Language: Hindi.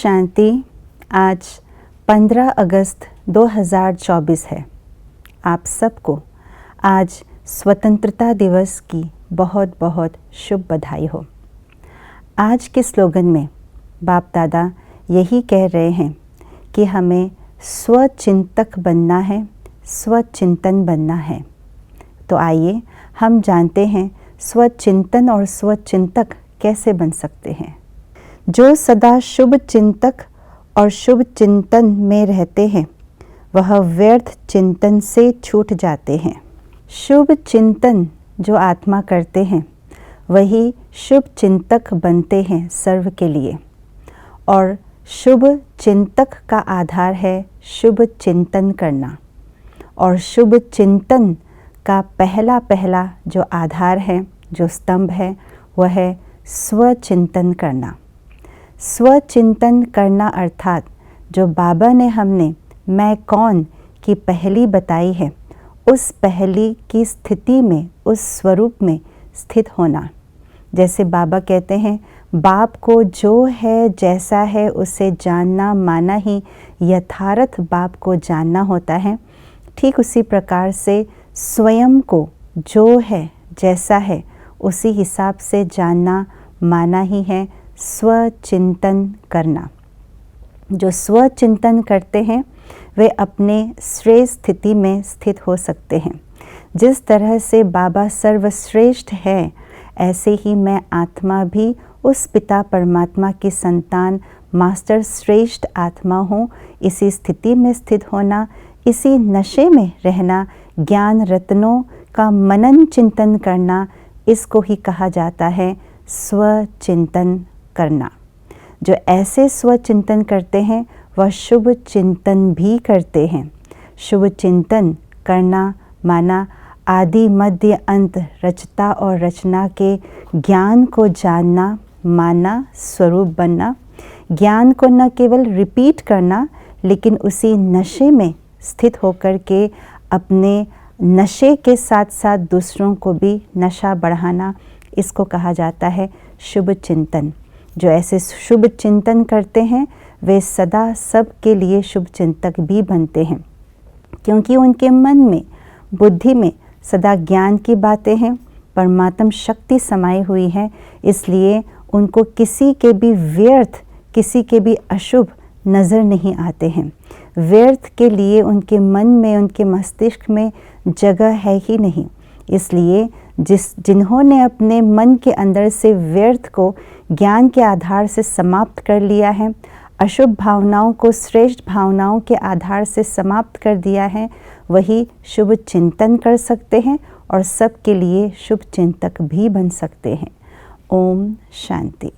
शांति। आज 15 अगस्त 2024 है। आप सबको आज स्वतंत्रता दिवस की बहुत बहुत शुभ बधाई हो। आज के स्लोगन में बाप दादा यही कह रहे हैं कि हमें स्वचिंतक बनना है, स्वचिंतन बनना है। तो आइए हम जानते हैं स्वचिंतन और स्वचिंतक कैसे बन सकते हैं। जो सदा शुभ चिंतक और शुभ चिंतन में रहते हैं वह व्यर्थ चिंतन से छूट जाते हैं। शुभ चिंतन जो आत्मा करते हैं वही शुभ चिंतक बनते हैं सर्व के लिए। और शुभ चिंतक का आधार है शुभ चिंतन करना, और शुभ चिंतन का पहला जो आधार है, जो स्तंभ है, वह है स्वचिंतन करना। स्वचिंतन करना अर्थात जो बाबा ने हमने मैं कौन की पहली बताई है, उस पहली की स्थिति में, उस स्वरूप में स्थित होना। जैसे बाबा कहते हैं, बाप को जो है जैसा है उसे जानना माना ही यथार्थ बाप को जानना होता है। ठीक उसी प्रकार से स्वयं को जो है जैसा है उसी हिसाब से जानना माना ही है स्वचिंतन करना। जो स्वचिंतन करते हैं वे अपने श्रेष्ठ स्थिति में स्थित हो सकते हैं। जिस तरह से बाबा सर्वश्रेष्ठ है, ऐसे ही मैं आत्मा भी उस पिता परमात्मा की संतान मास्टर श्रेष्ठ आत्मा हूँ। इसी स्थिति में स्थित होना, इसी नशे में रहना, ज्ञान रत्नों का मनन चिंतन करना, इसको ही कहा जाता है स्वचिंतन करना। जो ऐसे स्वचिंतन करते हैं वह शुभ चिंतन भी करते हैं। शुभ चिंतन करना माना आदि मध्य अंत रचता और रचना के ज्ञान को जानना माना स्वरूप बनना। ज्ञान को न केवल रिपीट करना लेकिन उसी नशे में स्थित होकर के अपने नशे के साथ साथ दूसरों को भी नशा बढ़ाना, इसको कहा जाता है शुभ चिंतन। जो ऐसे शुभ चिंतन करते हैं वे सदा सब के लिए शुभ चिंतक भी बनते हैं, क्योंकि उनके मन में, बुद्धि में सदा ज्ञान की बातें हैं, परमात्म शक्ति समाई हुई है। इसलिए उनको किसी के भी व्यर्थ, किसी के भी अशुभ नज़र नहीं आते हैं। व्यर्थ के लिए उनके मन में, उनके मस्तिष्क में जगह है ही नहीं। इसलिए जिन्होंने अपने मन के अंदर से व्यर्थ को ज्ञान के आधार से समाप्त कर लिया है, अशुभ भावनाओं को श्रेष्ठ भावनाओं के आधार से समाप्त कर दिया है, वही शुभ चिंतन कर सकते हैं और सबके लिए शुभ चिंतक भी बन सकते हैं। ओम शांति।